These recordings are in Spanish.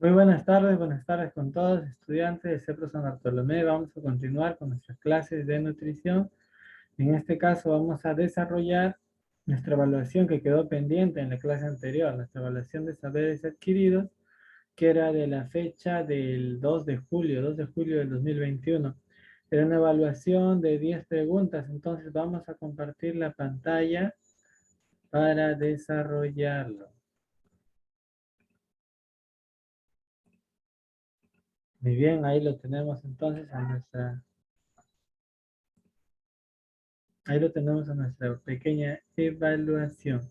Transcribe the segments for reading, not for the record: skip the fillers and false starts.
Muy buenas tardes con todos, estudiantes de CEPRO San Bartolomé. Vamos a continuar con nuestras clases de nutrición. En este caso vamos a desarrollar nuestra evaluación que quedó pendiente en la clase anterior, nuestra evaluación de saberes adquiridos, que era de la fecha del 2 de julio del 2021. Era una evaluación de 10 preguntas, entonces vamos a compartir la pantalla para desarrollarlo. Muy bien, ahí lo tenemos entonces a ahí lo tenemos en nuestra pequeña evaluación.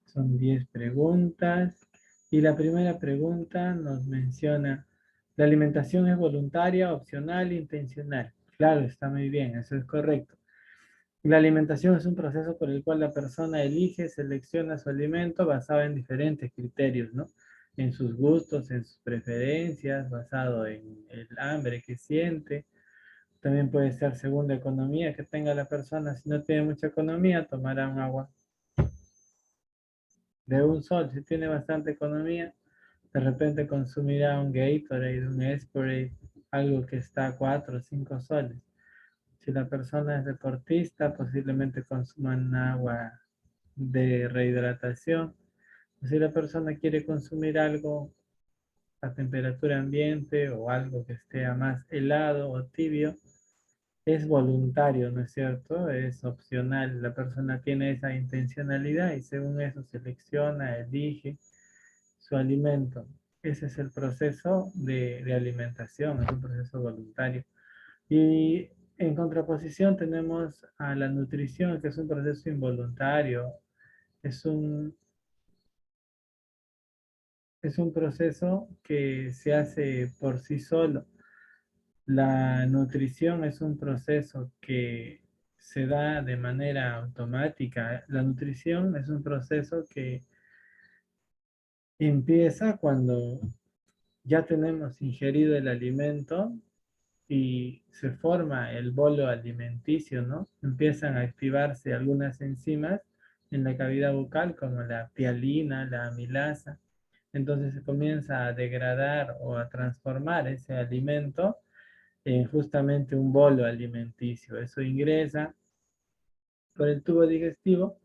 Son 10 preguntas. Y la primera pregunta nos menciona, ¿la alimentación es voluntaria, opcional, intencional? Claro, está muy bien, eso es correcto. La alimentación es un proceso por el cual la persona elige, selecciona su alimento basado en diferentes criterios, ¿no? En sus gustos, en sus preferencias, basado en el hambre que siente. También puede ser según la economía que tenga la persona. Si no tiene mucha economía, tomará un agua de un sol. Si tiene bastante economía, de repente consumirá un Gatorade, un Sporade, algo que está a 4 o 5 soles. Si la persona es deportista, posiblemente consuman agua de rehidratación. Si la persona quiere consumir algo a temperatura ambiente o algo que esté a más helado o tibio, es voluntario, ¿no es cierto? Es opcional. La persona tiene esa intencionalidad y según eso selecciona, elige su alimento. Ese es el proceso de alimentación, es un proceso voluntario. Y en contraposición tenemos a la nutrición, que es un proceso involuntario. Es un, es un proceso que se hace por sí solo. La nutrición es un proceso que se da de manera automática. La nutrición es un proceso que empieza cuando ya tenemos ingerido el alimento y se forma el bolo alimenticio, ¿no? Empiezan a activarse algunas enzimas en la cavidad bucal como la pialina, la amilasa. Entonces se comienza a degradar o a transformar ese alimento justamente un bolo alimenticio. Eso ingresa por el tubo digestivo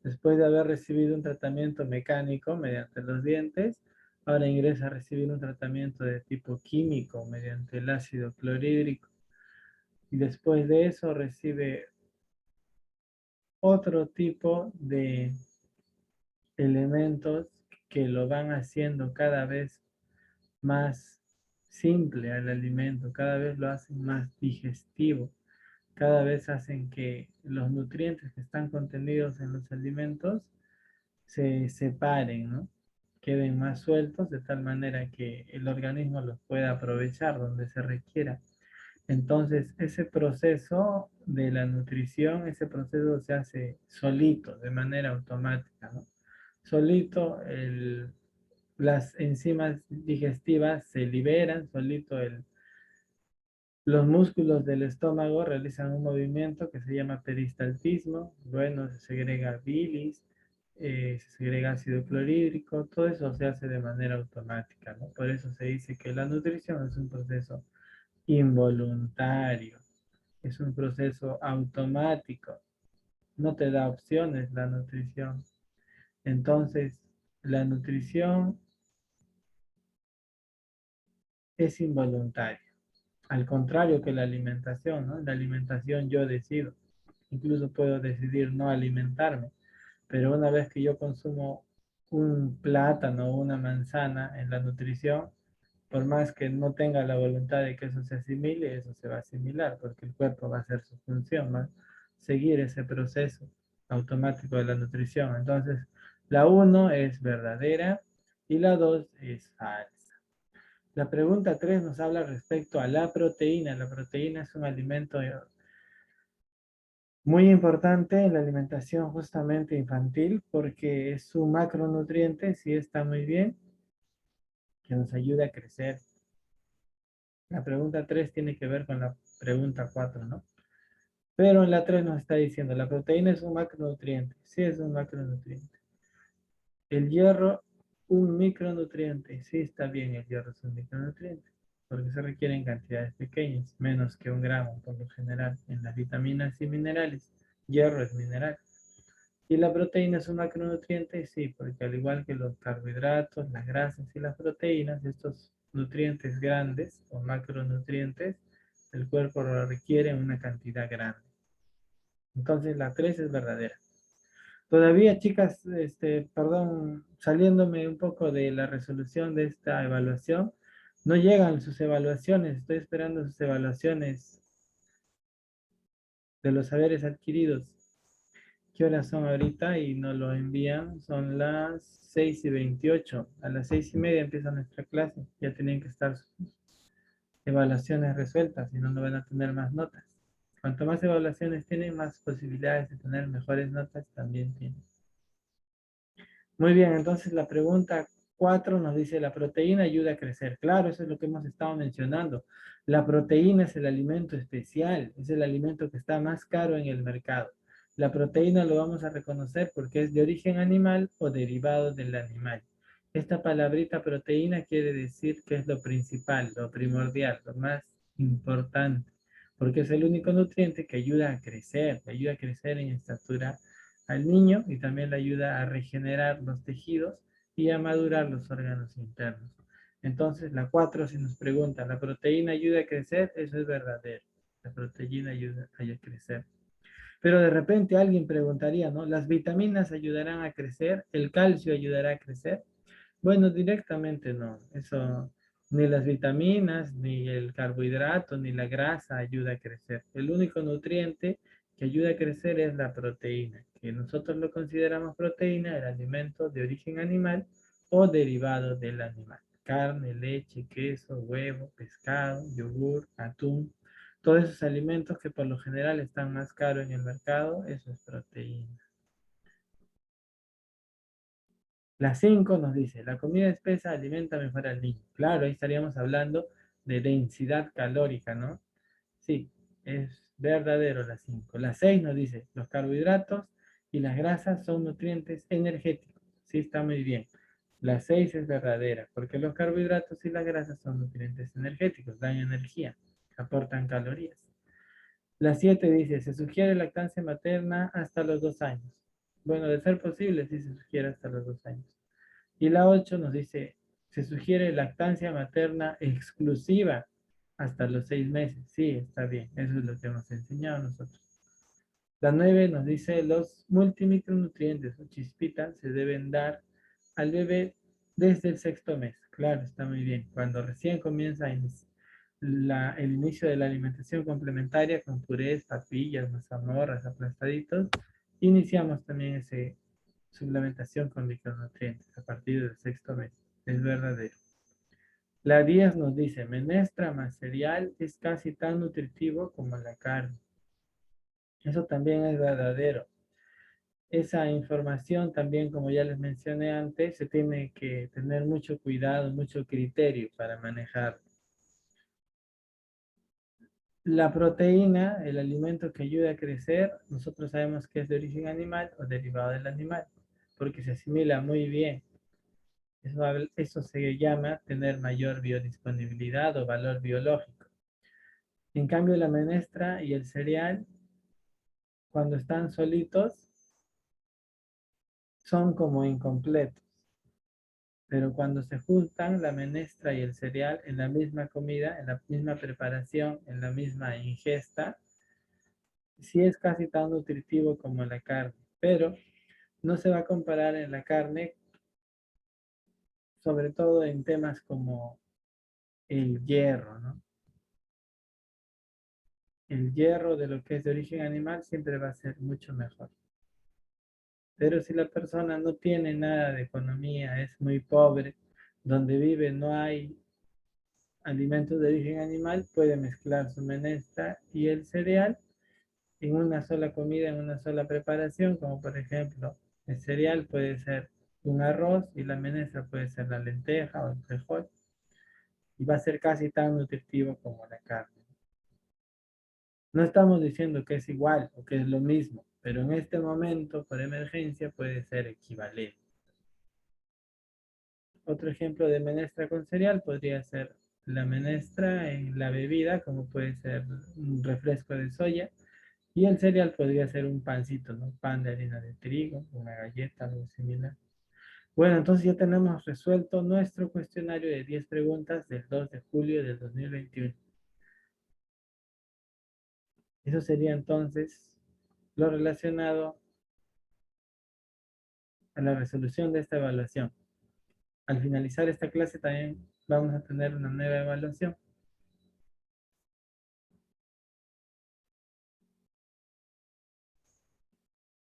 después de haber recibido un tratamiento mecánico mediante los dientes. Ahora ingresa a recibir un tratamiento de tipo químico mediante el ácido clorhídrico. Y después de eso recibe otro tipo de elementos que lo van haciendo cada vez más simple al alimento, cada vez lo hacen más digestivo. Cada vez hacen que los nutrientes que están contenidos en los alimentos se separen, ¿no? Queden más sueltos de tal manera que el organismo los pueda aprovechar donde se requiera. Entonces, ese proceso de la nutrición, ese proceso se hace solito, de manera automática, ¿no? Solito las enzimas digestivas se liberan, solito los músculos del estómago realizan un movimiento que se llama peristaltismo. Bueno, se segrega bilis, se segrega ácido clorhídrico, todo eso se hace de manera automática, ¿no? Por eso se dice que la nutrición es un proceso involuntario, es un proceso automático, no te da opciones la nutrición. Entonces, la nutrición es involuntaria. Al contrario que la alimentación, ¿no? La alimentación yo decido. Incluso puedo decidir no alimentarme. Pero una vez que yo consumo un plátano o una manzana en la nutrición, por más que no tenga la voluntad de que eso se asimile, eso se va a asimilar, porque el cuerpo va a hacer su función, va a seguir ese proceso automático de la nutrición. Entonces, la uno es verdadera y la 2 es falsa. La pregunta 3 nos habla respecto a la proteína. La proteína es un alimento muy importante en la alimentación justamente infantil porque es un macronutriente, sí está muy bien, que nos ayuda a crecer. La pregunta 3 tiene que ver con la pregunta 4, ¿no? Pero en la 3 nos está diciendo, la proteína es un macronutriente. Sí es un macronutriente. El hierro un micronutriente. Sí, está bien, el hierro es un micronutriente, porque se requiere en cantidades pequeñas, menos que 1 gramo por lo general. En las vitaminas y minerales, hierro es mineral. Y la proteína es un macronutriente, sí, porque al igual que los carbohidratos, las grasas y las proteínas, estos nutrientes grandes o macronutrientes, el cuerpo lo requiere en una cantidad grande. Entonces la 3 es verdadera. Todavía, chicas, perdón, saliéndome un poco de la resolución de esta evaluación, no llegan sus evaluaciones. Estoy esperando sus evaluaciones de los saberes adquiridos. ¿Qué horas son ahorita? Y nos lo envían. Son las 6:28. A las 6:30 empieza nuestra clase. Ya tienen que estar sus evaluaciones resueltas, si no, no van a tener más notas. Cuanto más evaluaciones tienen, más posibilidades de tener mejores notas también tienen. Muy bien, entonces la pregunta 4 nos dice, la proteína ayuda a crecer. Claro, eso es lo que hemos estado mencionando. La proteína es el alimento especial, es el alimento que está más caro en el mercado. La proteína lo vamos a reconocer porque es de origen animal o derivado del animal. Esta palabrita proteína quiere decir que es lo principal, lo primordial, lo más importante, porque es el único nutriente que ayuda a crecer en estatura al niño y también le ayuda a regenerar los tejidos y a madurar los órganos internos. Entonces, la 4 si nos pregunta, ¿la proteína ayuda a crecer? Eso es verdadero. La proteína ayuda a crecer. Pero de repente alguien preguntaría, ¿no? ¿Las vitaminas ayudarán a crecer? ¿El calcio ayudará a crecer? Bueno, directamente no. Eso, ni las vitaminas, ni el carbohidrato, ni la grasa ayuda a crecer. El único nutriente que ayuda a crecer es la proteína, que nosotros lo consideramos proteína, el alimento de origen animal o derivado del animal. Carne, leche, queso, huevo, pescado, yogur, atún. Todos esos alimentos que por lo general están más caros en el mercado, eso es proteína. La 5 nos dice, la comida espesa alimenta mejor al niño. Claro, ahí estaríamos hablando de densidad calórica, ¿no? Sí, es verdadero la 5. La 6 nos dice, los carbohidratos y las grasas son nutrientes energéticos. Sí, está muy bien. La 6 es verdadera, porque los carbohidratos y las grasas son nutrientes energéticos, dan energía, aportan calorías. La 7 dice, se sugiere lactancia materna hasta los 2 años. Bueno, de ser posible, sí se sugiere hasta los 2 años. Y la 8 nos dice, se sugiere lactancia materna exclusiva hasta los 6 meses. Sí, está bien, eso es lo que hemos enseñado nosotros. La 9 nos dice, los multimicronutrientes o chispitas se deben dar al bebé desde el 6.º mes. Claro, está muy bien. Cuando recién comienza el inicio de la alimentación complementaria con purés, papillas, mazamorras, aplastaditos, iniciamos también esa suplementación con micronutrientes a partir del 6.º mes. Es verdadero. La 10 nos dice, menestra más cereal es casi tan nutritivo como la carne. Eso también es verdadero. Esa información también, como ya les mencioné antes, se tiene que tener mucho cuidado, mucho criterio para manejar. La proteína, el alimento que ayuda a crecer, nosotros sabemos que es de origen animal o derivado del animal, porque se asimila muy bien. Eso se llama tener mayor biodisponibilidad o valor biológico. En cambio, la menestra y el cereal, cuando están solitos, son como incompletos. Pero cuando se juntan la menestra y el cereal en la misma comida, en la misma preparación, en la misma ingesta, sí es casi tan nutritivo como la carne. Pero no se va a comparar en la carne, sobre todo en temas como el hierro, ¿no? El hierro de lo que es de origen animal siempre va a ser mucho mejor. Pero si la persona no tiene nada de economía, es muy pobre, donde vive no hay alimentos de origen animal, puede mezclar su menestra y el cereal en una sola comida, en una sola preparación, como por ejemplo, el cereal puede ser un arroz y la menestra puede ser la lenteja o el frijol, y va a ser casi tan nutritivo como la carne. No estamos diciendo que es igual o que es lo mismo, pero en este momento, por emergencia, puede ser equivalente. Otro ejemplo de menestra con cereal podría ser la menestra en la bebida, como puede ser un refresco de soya, y el cereal podría ser un pancito, ¿no? Pan de harina de trigo, una galleta, algo similar. Bueno, entonces ya tenemos resuelto nuestro cuestionario de 10 preguntas del 2 de julio del 2021. Eso sería entonces lo relacionado a la resolución de esta evaluación. Al finalizar esta clase también vamos a tener una nueva evaluación.